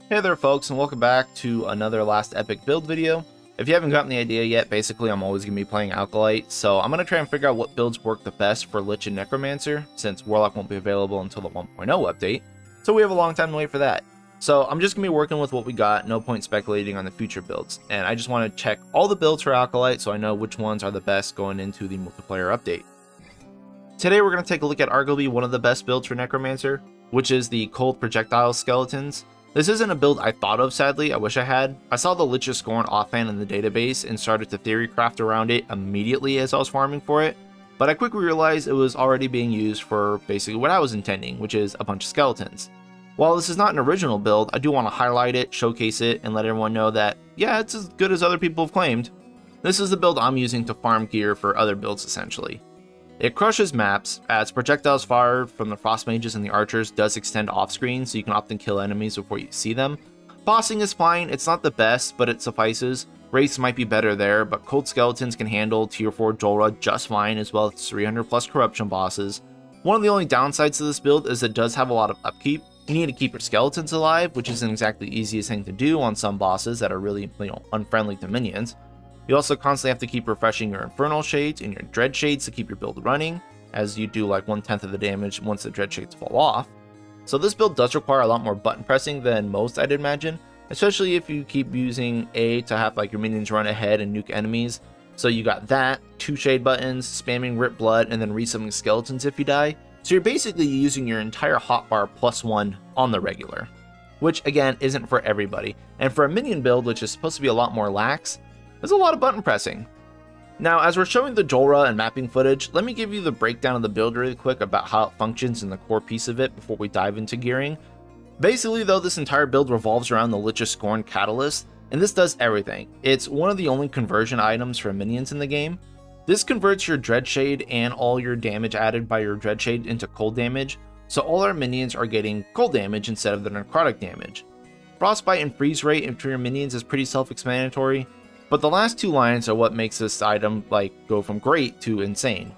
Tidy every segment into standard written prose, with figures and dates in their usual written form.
Hey there folks, and welcome back to another last epic build video. If you haven't gotten the idea yet, basically I'm always going to be playing Acolytes, so I'm going to try and figure out what builds work the best for Lich and Necromancer, since Warlock won't be available until the 1.0 update, so we have a long time to wait for that. So I'm just going to be working with what we got, no point speculating on the future builds, and I just want to check all the builds for Acolyte so I know which ones are the best going into the multiplayer update. Today we're going to take a look at arguably one of the best builds for Necromancer, which is the Cold Projectiles Skeletons. This isn't a build I thought of, sadly. I wish I had. I saw the Lich's Scorn offhand in the database and started to theory craft around it immediately as I was farming for it, but I quickly realized it was already being used for basically what I was intending, which is a bunch of skeletons. While this is not an original build, I do want to highlight it, showcase it, and let everyone know that, yeah, it's as good as other people have claimed. This is the build I'm using to farm gear for other builds, essentially. It crushes maps, as projectiles fired from the frost mages and the archers does extend off screen, so you can often kill enemies before you see them. Bossing is fine, it's not the best, but it suffices. Wraiths might be better there, but cold skeletons can handle tier 4 Julra just fine, as well as 300 plus corruption bosses. One of the only downsides to this build is it does have a lot of upkeep. You need to keep your skeletons alive, which isn't exactly the easiest thing to do on some bosses that are really, unfriendly to minions. You also constantly have to keep refreshing your Infernal Shades and your Dread Shades to keep your build running, as you do like 1/10 of the damage once the Dread Shades fall off. So this build does require a lot more button pressing than most, I'd imagine, especially if you keep using A to have like your minions run ahead and nuke enemies. So you got that, 2 shade buttons, spamming Rip Blood, and then resummoning skeletons if you die. So you're basically using your entire hotbar +1 on the regular, which again isn't for everybody. And for a minion build, which is supposed to be a lot more lax, there's a lot of button pressing. Now, as we're showing the Julra and mapping footage, let me give you the breakdown of the build really quick about how it functions and the core piece of it before we dive into gearing. Basically though, this entire build revolves around the Lich's Scorn Catalyst, and this does everything. It's one of the only conversion items for minions in the game. This converts your Dread Shade and all your damage added by your Dread Shade into cold damage, so all our minions are getting cold damage instead of the necrotic damage. Frostbite and freeze rate into your minions is pretty self-explanatory, but the last 2 lines are what makes this item go from great to insane.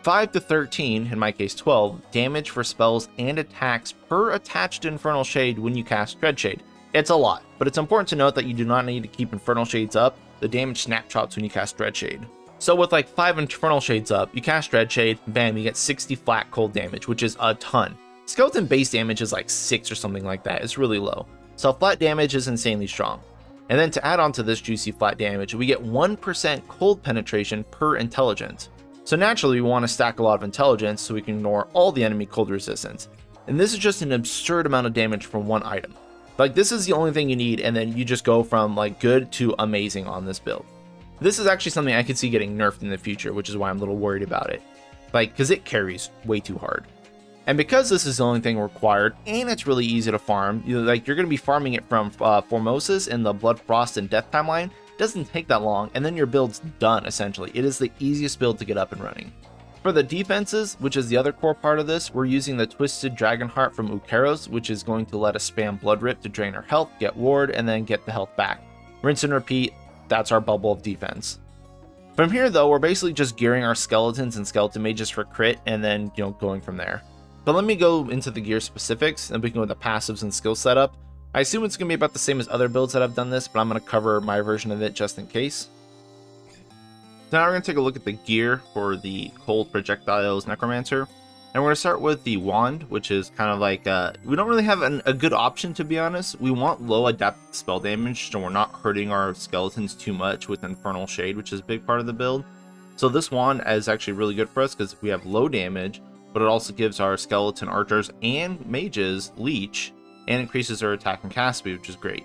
5 to 13, in my case 12, damage for spells and attacks per attached Infernal Shade when you cast Dread Shade. It's a lot, but it's important to note that you do not need to keep Infernal Shades up. The damage snapshots when you cast Dread Shade. So with like 5 Infernal Shades up, you cast Dread Shade, bam, you get 60 flat cold damage, which is a ton. Skeleton base damage is like 6 or something like that, it's really low. So flat damage is insanely strong. And then to add on to this juicy flat damage, we get 1% cold penetration per intelligence. So naturally we want to stack a lot of intelligence so we can ignore all the enemy cold resistance. And this is just an absurd amount of damage from one item. Like, this is the only thing you need, and then you just go from like good to amazing on this build. This is actually something I could see getting nerfed in the future, which is why I'm a little worried about it. Because it carries way too hard. And because this is the only thing required, and it's really easy to farm, you're going to be farming it from Formosus in the Blood, Frost, and Death timeline. It doesn't take that long, and then your build's done, essentially. It is the easiest build to get up and running. For the defenses, which is the other core part of this, we're using the Twisted Dragonheart from Ukeros, which is going to let us spam Blood Rip to drain our health, get ward, and then get the health back. Rinse and repeat, that's our bubble of defense. From here, though, we're basically just gearing our skeletons and skeleton mages for crit, and then, going from there. But let me go into the gear specifics, and we can go with the passives and skill setup. I assume it's going to be about the same as other builds that have done this, but I'm going to cover my version of it just in case. So now we're going to take a look at the gear for the Cold Projectiles Necromancer. And we're going to start with the wand, which is kind of like, we don't really have a good option, to be honest. We want low adapted spell damage, so we're not hurting our skeletons too much with Infernal Shade, which is a big part of the build. So this wand is actually really good for us because we have low damage, but it also gives our skeleton archers and mages leech and increases their attack and cast speed, which is great.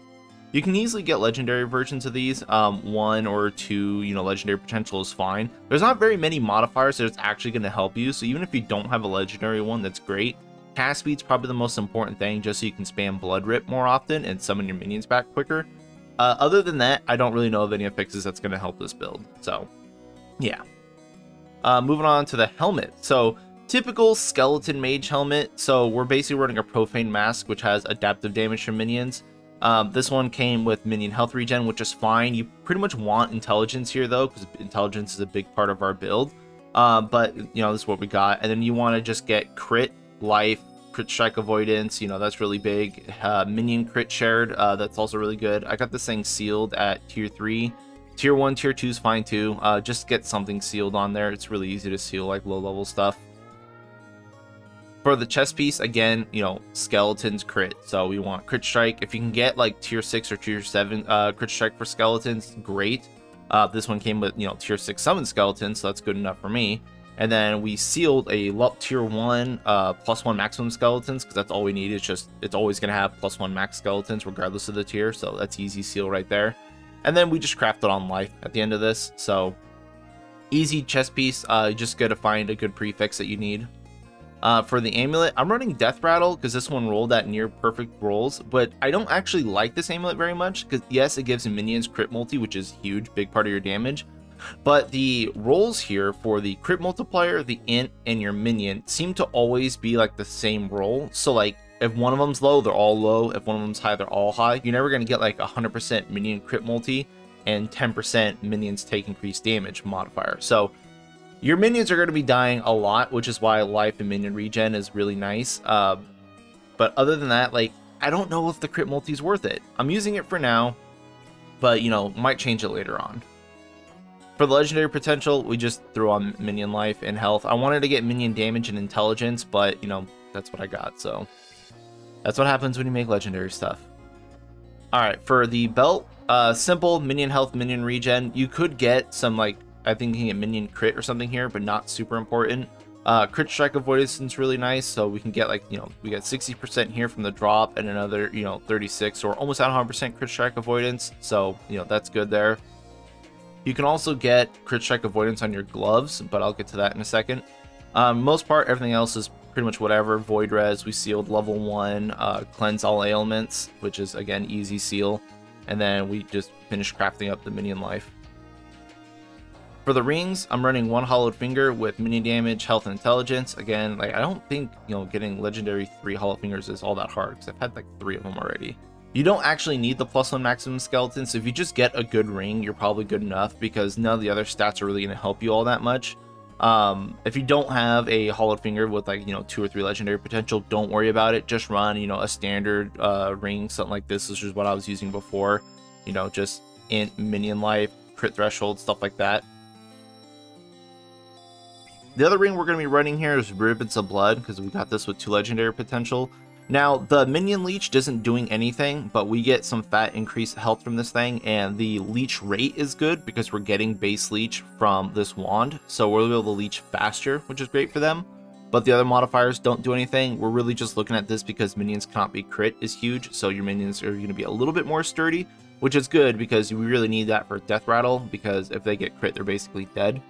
You can easily get legendary versions of these. 1 or 2 legendary potential is fine. There's not very many modifiers that it's actually going to help you, so even if you don't have a legendary one, that's great. Cast speed's probably the most important thing, just so you can spam Blood Rip more often and summon your minions back quicker. Other than that, I don't really know of any affixes that's going to help this build, so yeah. Moving on to the helmet. So typical skeleton mage helmet. So we're basically running a profane mask, which has adaptive damage from minions. This one came with minion health regen, which is fine. You pretty much want intelligence here though, because intelligence is a big part of our build. But this is what we got. And then you want to just get crit, life, crit strike avoidance, you know, that's really big. Minion crit shared, that's also really good. I got this thing sealed at tier 3. Tier 1, tier 2 is fine too. Just get something sealed on there. It's really easy to seal like low level stuff. For the chest piece, again, you know, skeletons crit. So we want crit strike. If you can get like tier 6 or tier 7 crit strike for skeletons, great. This one came with, you know, tier 6 summon skeletons, so that's good enough for me. And then we sealed a tier 1 +1 maximum skeletons, because that's all we need. It's just, it's always going to have +1 max skeletons regardless of the tier, so that's easy seal right there. And then we just crafted on life at the end of this, so easy chest piece. You just got to find a good prefix that you need. For the amulet, I'm running Death Rattle because this one rolled at near perfect rolls, but I don't actually like this amulet very much because yes, it gives minions crit multi, which is huge, big part of your damage. But the rolls here for the crit multiplier, the int, and your minion seem to always be like the same roll. So like if one of them's low, they're all low. If one of them's high, they're all high. You're never going to get like 100% minion crit multi and 10% minions take increased damage modifier. So your minions are going to be dying a lot, which is why life and minion regen is really nice. But other than that, like, I don't know if the crit multi is worth it. I'm using it for now, but, you know, might change it later on. For the legendary potential, we just threw on minion life and health. I wanted to get minion damage and intelligence, but, you know, that's what I got. So that's what happens when you make legendary stuff. All right, for the belt, simple minion health, minion regen. You could get some, like, I think you can get minion crit or something here, but not super important. Crit strike avoidance is really nice, so we can get like, you know, we got 60% here from the drop and another, you know, 36 or almost at 100% crit strike avoidance, so, you know, that's good there. You can also get crit strike avoidance on your gloves, but I'll get to that in a second. Most part, everything else is pretty much whatever. Void res, we sealed level 1, cleanse all ailments, which is again easy seal, and then we just finished crafting up the minion life. For the rings, I'm running 1 hollowed finger with minion damage, health, and intelligence. Again, like, I don't think, you know, getting legendary 3 hollowed fingers is all that hard because I've had like 3 of them already. You don't actually need the +1 maximum skeleton, so if you just get a good ring, you're probably good enough because none of the other stats are really going to help you all that much. If you don't have a hollowed finger with like, you know, 2 or 3 legendary potential, don't worry about it. Just run, you know, a standard ring, something like this, which is what I was using before. You know, just int, minion life, crit threshold, stuff like that. The other ring we're going to be running here is Ribbons of Blood, because we got this with 2 legendary potential. Now, the minion leech isn't doing anything, but we get some fat increased health from this thing, and the leech rate is good because we're getting base leech from this wand, so we'll be able to leech faster, which is great for them. But the other modifiers don't do anything. We're really just looking at this because minions cannot be crit is huge, so your minions are going to be a little bit more sturdy, which is good because we really need that for Death Rattle, because if they get crit, they're basically dead.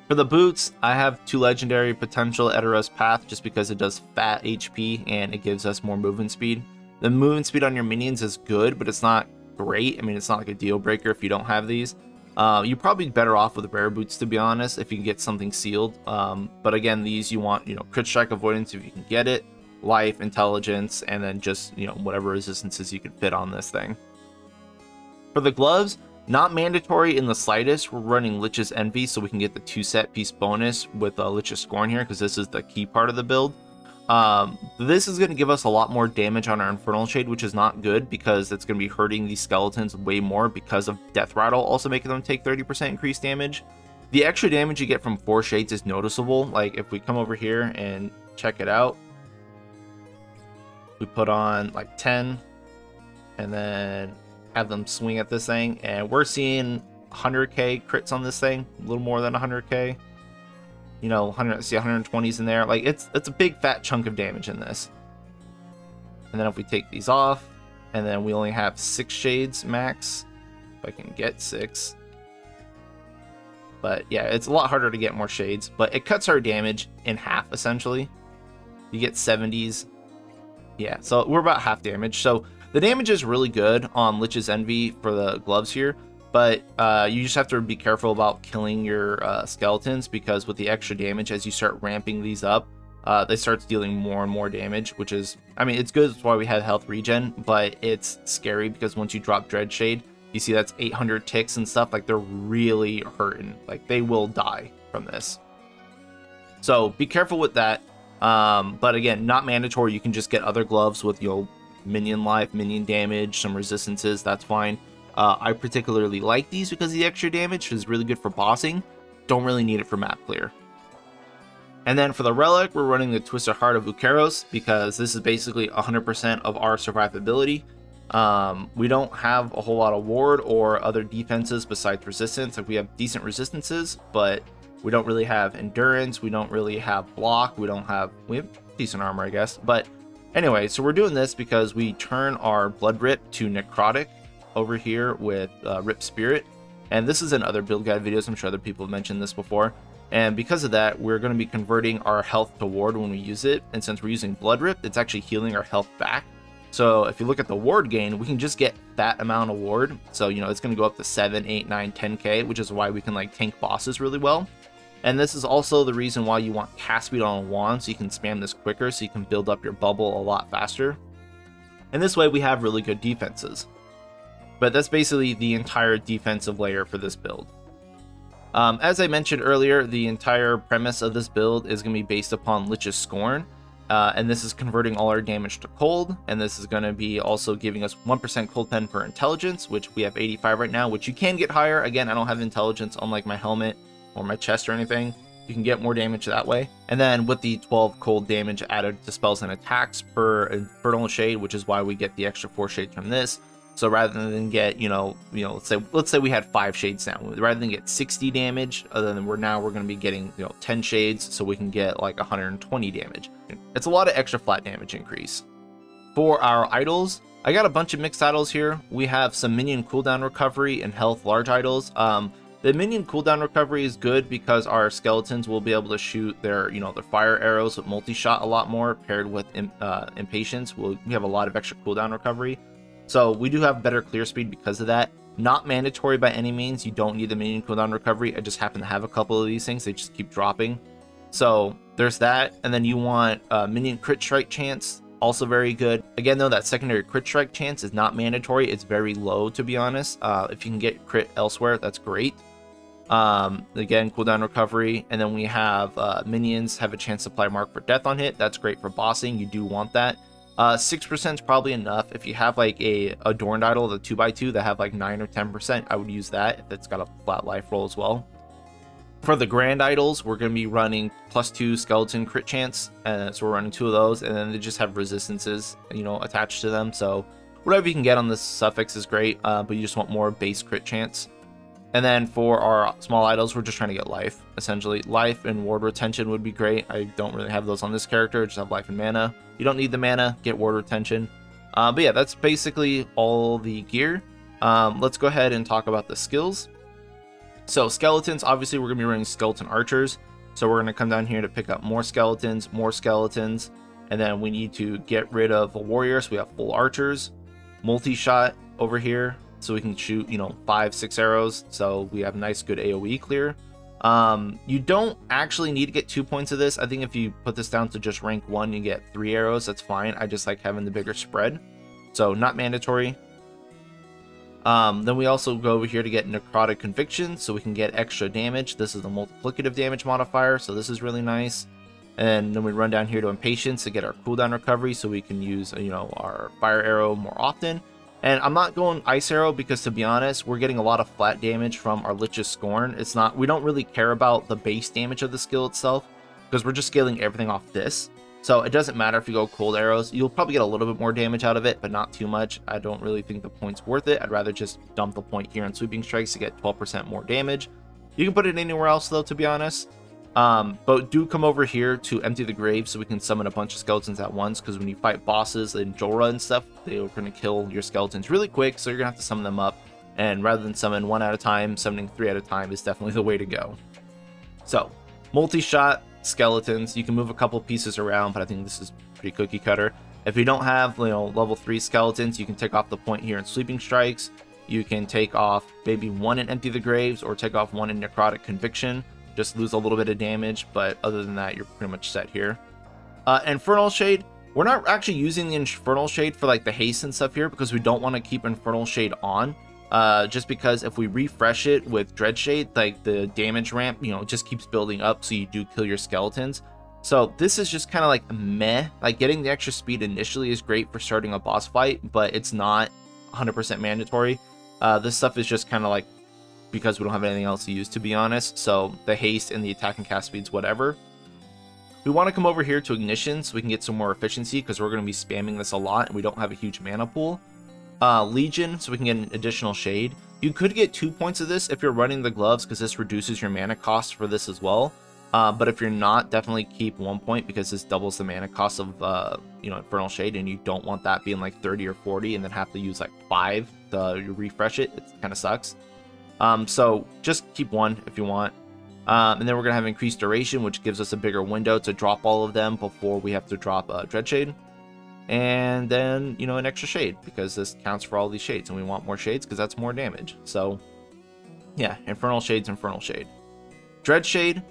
For the boots, I have 2 legendary potential Eteros Path just because it does fat HP and it gives us more movement speed. The movement speed on your minions is good, but it's not great. I mean, it's not like a deal breaker if you don't have these. You're probably better off with the rare boots, to be honest, if you can get something sealed. But again, these you want, you know, crit strike avoidance if you can get it, life, intelligence, and then just, you know, whatever resistances you can fit on this thing. For the gloves, not mandatory in the slightest. We're running Lich's Envy so we can get the 2 set piece bonus with Lich's Scorn here, because this is the key part of the build. This is going to give us a lot more damage on our Infernal Shade, which is not good because it's going to be hurting these skeletons way more because of Death Rattle also making them take 30% increased damage. The extra damage you get from 4 shades is noticeable. Like if we come over here and check it out, we put on like 10 and then have them swing at this thing, and we're seeing 100k crits on this thing, a little more than 100k. You know, 120s in there. Like it's a big fat chunk of damage in this. And then if we take these off, and then we only have 6 shades max, if I can get 6. But yeah, it's a lot harder to get more shades, but it cuts our damage in half essentially. You get 70s. Yeah, so we're about half damage. So the damage is really good on Lich's Envy for the gloves here, but you just have to be careful about killing your skeletons, because with the extra damage, as you start ramping these up, they start dealing more and more damage, which is, I mean, it's good. That's why we have health regen, but it's scary because once you drop Dread Shade, you see that's 800 ticks and stuff. Like they're really hurting. Like they will die from this. So be careful with that. But again, not mandatory. You can just get other gloves with, you know, minion life, minion damage, some resistances. That's fine. I particularly like these because the extra damage is really good for bossing. Don't really need it for map clear. And then for the relic, we're running the Twisted Heart of Ukeros because this is basically 100% of our survivability. We don't have a whole lot of ward or other defenses besides resistance. Like, we have decent resistances, but we don't really have endurance. We don't really have block. We have decent armor, I guess. But anyway, so we're doing this because we turn our Blood Rip to Necrotic over here with Rip Spirit. And this is in other build guide videos. I'm sure other people have mentioned this before. And because of that, we're going to be converting our health to ward when we use it. And since we're using Blood Rip, it's actually healing our health back. So if you look at the ward gain, we can just get that amount of ward. So, you know, it's going to go up to 7, 8, 9, 10k, which is why we can like tank bosses really well. And this is also the reason why you want cast speed on a wand, so you can spam this quicker, so you can build up your bubble a lot faster. And this way we have really good defenses. But that's basically the entire defensive layer for this build. As I mentioned earlier, the entire premise of this build is going to be based upon Lich's Scorn. And this is converting all our damage to cold, and this is going to be also giving us 1% cold pen per intelligence, which we have 85 right now, which you can get higher. Again, I don't have intelligence unlike my helmet or my chest or anything. You can get more damage that way. And then with the 12 cold damage added to spells and attacks per Infernal Shade, which is why we get the extra 4 shades from this. So rather than get, you know, let's say we had 5 shades now, rather than get 60 damage, then we're going to be getting, you know, 10 shades, so we can get like 120 damage. It's a lot of extra flat damage increase. For our idols, I got a bunch of mixed idols here. We have some minion cooldown recovery and health large idols. The minion cooldown recovery is good because our skeletons will be able to shoot their, you know, their fire arrows with multi-shot a lot more, paired with impatience. We have a lot of extra cooldown recovery. So we do have better clear speed because of that. Not mandatory by any means. You don't need the minion cooldown recovery. I just happen to have a couple of these things. They just keep dropping. So there's that. And then you want minion crit strike chance. Also very good. Again, though, that secondary crit strike chance is not mandatory. It's very low, to be honest. If you can get crit elsewhere, that's great. Again, cooldown recovery. And then we have minions have a chance to apply mark for death on hit. That's great for bossing. You do want that. 6% is probably enough. If you have like a adorned idol, the 2x2 that have like 9 or 10%, I would use that if it's got a flat life roll as well. For the grand idols, we're going to be running +2 skeleton crit chance, so we're running 2 of those, and then they just have resistances, you know, attached to them. So whatever you can get on this suffix is great, but you just want more base crit chance. And then for our small idols, we're just trying to get life, essentially. Life and ward retention would be great. I don't really have those on this character, just have life and mana. You don't need the mana, get ward retention. But yeah, that's basically all the gear. Let's go ahead and talk about the skills. So skeletons, obviously we're going to be running skeleton archers. So we're going to come down here to pick up more skeletons, and then we need to get rid of a warrior, so we have full archers. Multi-shot over here, so we can shoot, you know, 5-6 arrows, so we have nice good AoE clear. You don't actually need to get 2 points of this. I think if you put this down to just rank 1, you get 3 arrows. That's fine. I just like having the bigger spread, so not mandatory. Then we also go over here to get Necrotic Conviction, so we can get extra damage. This is the multiplicative damage modifier, so this is really nice. And then we run down here to Impatience to get our cooldown recovery, so we can use, you know, our fire arrow more often. And I'm not going Ice Arrow because, to be honest, we're getting a lot of flat damage from our Lich's Scorn. We don't really care about the base damage of the skill itself because we're just scaling everything off this. So it doesn't matter if you go cold arrows. You'll probably get a little bit more damage out of it, but not too much. I don't really think the point's worth it. I'd rather just dump the point here on Sweeping Strikes to get 12% more damage. You can put it anywhere else, though, to be honest. But do come over here to empty the grave so we can summon a bunch of skeletons at once, because when you fight bosses in Julra and stuff, they're going to kill your skeletons really quick, so you're going to have to summon them up. And rather than summon 1 at a time, summoning 3 at a time is definitely the way to go. So, multi-shot skeletons. You can move a couple pieces around, but I think this is pretty cookie cutter. If you don't have, you know, level 3 skeletons, you can take off the point here in Sweeping Strikes. You can take off maybe 1 in Empty the Graves, or take off 1 in Necrotic Conviction. Just lose a little bit of damage, but other than that, you're pretty much set here. Infernal Shade, we're not actually using the Infernal Shade for like the haste and stuff here, because we don't want to keep Infernal Shade on. Just because if we refresh it with Dread Shade, like the damage ramp, you know, just keeps building up, so you do kill your skeletons. So this is just kind of like meh. Like getting the extra speed initially is great for starting a boss fight, but it's not 100% mandatory. This stuff is just kind of like because we don't have anything else to use, to be honest. So the haste and the attack and cast speeds, whatever. We want to come over here to ignition so we can get some more efficiency because we're going to be spamming this a lot and we don't have a huge mana pool. Legion, so we can get an additional shade. You could get 2 points of this if you're running the gloves because this reduces your mana cost for this as well. But if you're not, definitely keep 1 point because this doubles the mana cost of Infernal Shade, and you don't want that being like 30 or 40 and then have to use like 5 to refresh it. It kind of sucks. So just keep 1 if you want. And then we're going to have increased duration, which gives us a bigger window to drop all of them before we have to drop Dread Shade. And then, an extra shade, because this counts for all these shades, and we want more shades because that's more damage. So, yeah, Infernal Shade's Infernal Shade. Dread Shade,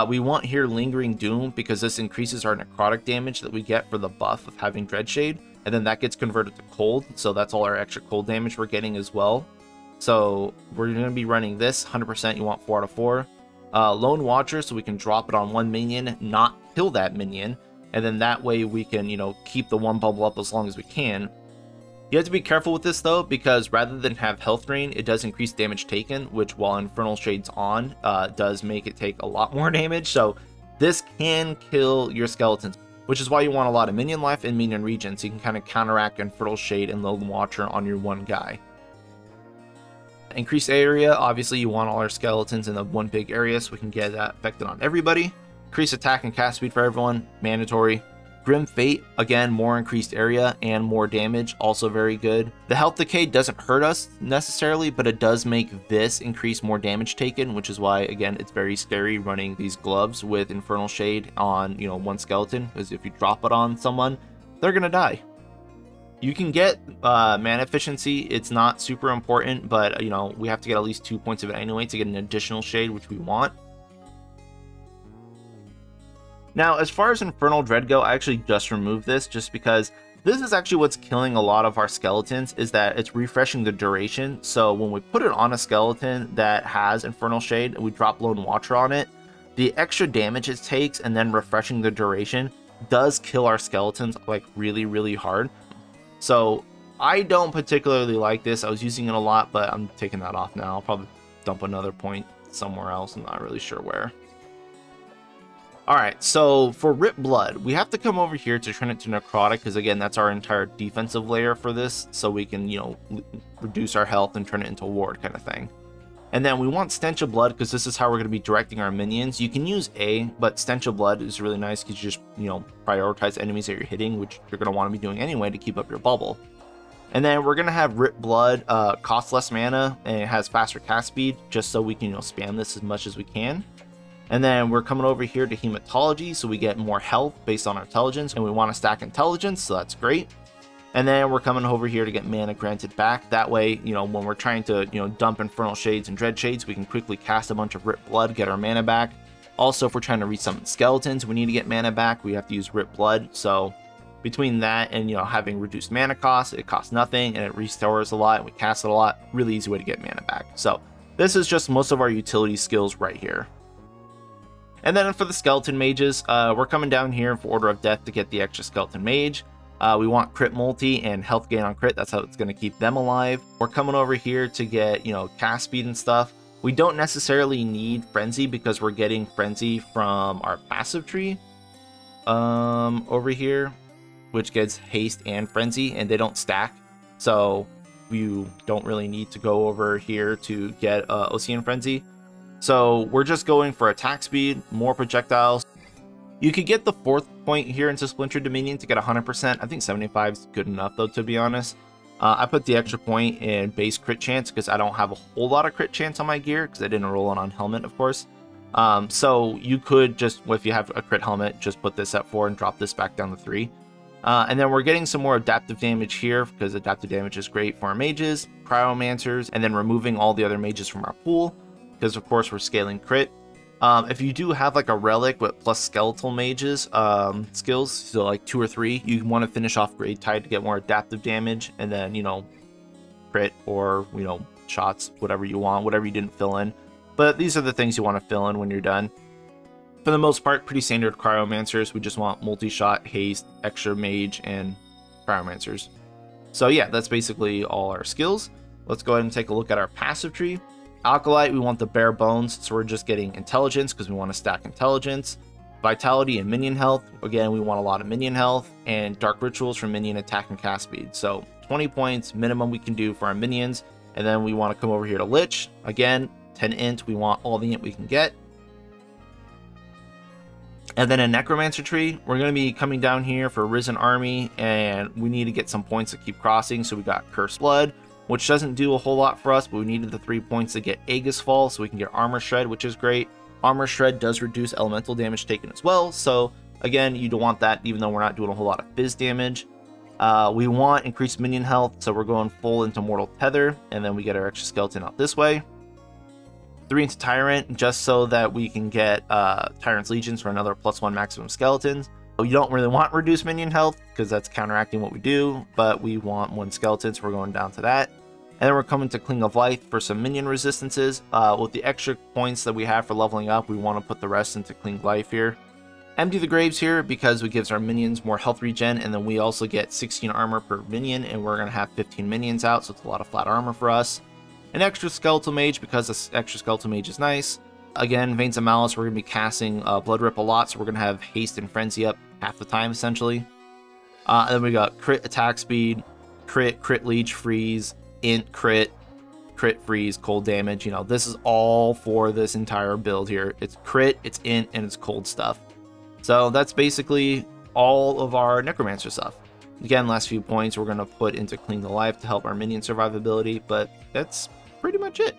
we want here Lingering Doom, because this increases our necrotic damage that we get for the buff of having Dread Shade, and then that gets converted to cold, so that's all our extra cold damage we're getting as well. So, we're going to be running this, 100% you want 4 out of 4. Lone Watcher, so we can drop it on one minion, not kill that minion, and then that way we can, keep the one bubble up as long as we can. You have to be careful with this though, because rather than have health drain, it does increase damage taken, which while Infernal Shade's on, does make it take a lot more damage, so this can kill your skeletons, which is why you want a lot of minion life and minion regen, so you can kind of counteract Infernal Shade and Lone Watcher on your one guy. Increased area, obviously you want all our skeletons in the one big area so we can get that affected on everybody. Increased attack and cast speed for everyone, mandatory. Grim Fate, again, more increased area and more damage, also very good. The health decay doesn't hurt us necessarily, but it does make this increase more damage taken, which is why, again, it's very scary running these gloves with Infernal Shade on, one skeleton, because if you drop it on someone, they're gonna die. You can get mana efficiency. It's not super important, but we have to get at least 2 points of it anyway to get an additional shade, which we want. Now, as far as Infernal Dread go, I actually just removed this just because this is actually what's killing a lot of our skeletons, is that it's refreshing the duration. So when we put it on a skeleton that has Infernal Shade and we drop Lone Watcher on it, the extra damage it takes and then refreshing the duration does kill our skeletons like really, really hard. So I don't particularly like this. I was using it a lot, but I'm taking that off now. I'll probably dump another point somewhere else. I'm not really sure where. Alright, so for Rip Blood, we have to come over here to turn it to Necrotic, because again, that's our entire defensive layer for this, so we can, reduce our health and turn it into a ward kind of thing. And then we want Stench of Blood, because this is how we're going to be directing our minions. You can use A, but Stench of Blood is really nice because you just, prioritize enemies that you're hitting, which you're going to want to be doing anyway to keep up your bubble. And then we're going to have Rip Blood cost less mana, and it has faster cast speed, just so we can, spam this as much as we can. And then we're coming over here to Hematology, so we get more health based on our intelligence, and we want to stack intelligence, so that's great. And then we're coming over here to get mana granted back. That way, when we're trying to, dump Infernal Shades and Dread Shades, we can quickly cast a bunch of Rip Blood, get our mana back. Also, if we're trying to resummon skeletons, we need to get mana back. We have to use Rip Blood. So between that and, having reduced mana cost, it costs nothing and it restores a lot and we cast it a lot. Really easy way to get mana back. So this is just most of our utility skills right here. And then for the skeleton mages, we're coming down here for Order of Death to get the extra skeleton mage. We want crit multi and health gain on crit. That's how it's going to keep them alive. We're coming over here to get, cast speed and stuff. We don't necessarily need frenzy because we're getting frenzy from our passive tree over here, which gets haste and frenzy, and they don't stack. So you don't really need to go over here to get Ocean Frenzy. So we're just going for attack speed, more projectiles. You could get the 4th point here into Splinter Dominion to get 100%. I think 75 is good enough though, to be honest. I put the extra point in base crit chance because I don't have a whole lot of crit chance on my gear because I didn't roll it on helmet, of course. So you could just, if you have a crit helmet, just put this at 4 and drop this back down to 3. And then we're getting some more adaptive damage here because adaptive damage is great for our mages, cryomancers, and then removing all the other mages from our pool because of course we're scaling crit. If you do have like a relic with plus skeletal mages skills, so like 2 or 3, you want to finish off Grade Tide to get more adaptive damage, and then crit or shots, whatever you want, whatever you didn't fill in. But these are the things you want to fill in when you're done. For the most part, pretty standard cryomancers. We just want multi-shot, haste, extra mage, and cryomancers. So yeah, that's basically all our skills. Let's go ahead and take a look at our passive tree. Acolyte, we want the bare bones, so we're just getting intelligence because we want to stack intelligence. Vitality and minion health. Again, we want a lot of minion health, and dark rituals for minion attack and cast speed. So 20 points minimum we can do for our minions. And then we want to come over here to Lich. Again, 10 int, we want all the int we can get. And then a Necromancer tree, we're going to be coming down here for Risen Army, and we need to get some points to keep crossing. So we got Cursed Blood, which doesn't do a whole lot for us, but we needed the 3 points to get Aegis Fall, so we can get Armor Shred, which is great. Armor Shred does reduce elemental damage taken as well, so again, you don't want that even though we're not doing a whole lot of fizz damage. We want increased minion health, so we're going full into Mortal Tether, and then we get our extra skeleton out this way. 3 into Tyrant, just so that we can get Tyrant's Legions for another +1 maximum skeletons. You don't really want reduced minion health, because that's counteracting what we do, but we want 1 skeleton, so we're going down to that. And then we're coming to Cling of Life for some minion resistances. With the extra points that we have for leveling up, we want to put the rest into Cling of Life here. Empty the Graves here because it gives our minions more health regen, and then we also get 16 armor per minion, and we're going to have 15 minions out, so it's a lot of flat armor for us. An extra Skeletal Mage because this extra Skeletal Mage is nice. Again, Veins of Malice, we're going to be casting Blood Rip a lot, so we're going to have Haste and Frenzy up half the time, essentially. And then we got Crit Attack Speed, Crit Leech Freeze, Int Crit Freeze, Cold Damage. You know, this is all for this entire build here. It's Crit, it's Int, and it's Cold stuff. So that's basically all of our Necromancer stuff. Again, last few points we're going to put into Cling the Life to help our minion survivability, but that's pretty much it.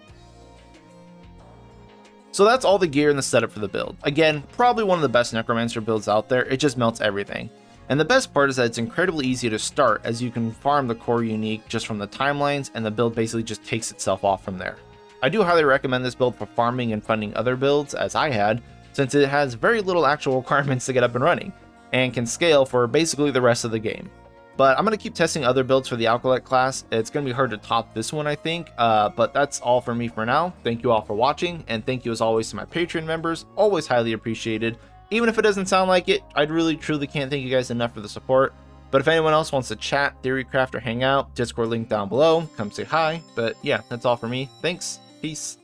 So that's all the gear and the setup for the build. Again, probably one of the best Necromancer builds out there. It just melts everything. And the best part is that it's incredibly easy to start, as you can farm the core unique just from the timelines, and the build basically just takes itself off from there. I do highly recommend this build for farming and funding other builds, as I had, since it has very little actual requirements to get up and running, and can scale for basically the rest of the game. But I'm going to keep testing other builds for the Acolyte class. It's going to be hard to top this one, I think, but that's all for me for now. Thank you all for watching, and thank you as always to my Patreon members, always highly appreciated. Even if it doesn't sound like it, I really truly can't thank you guys enough for the support. But if anyone else wants to chat, theorycraft, or hang out, Discord link down below, come say hi. But yeah, that's all for me. Thanks, peace.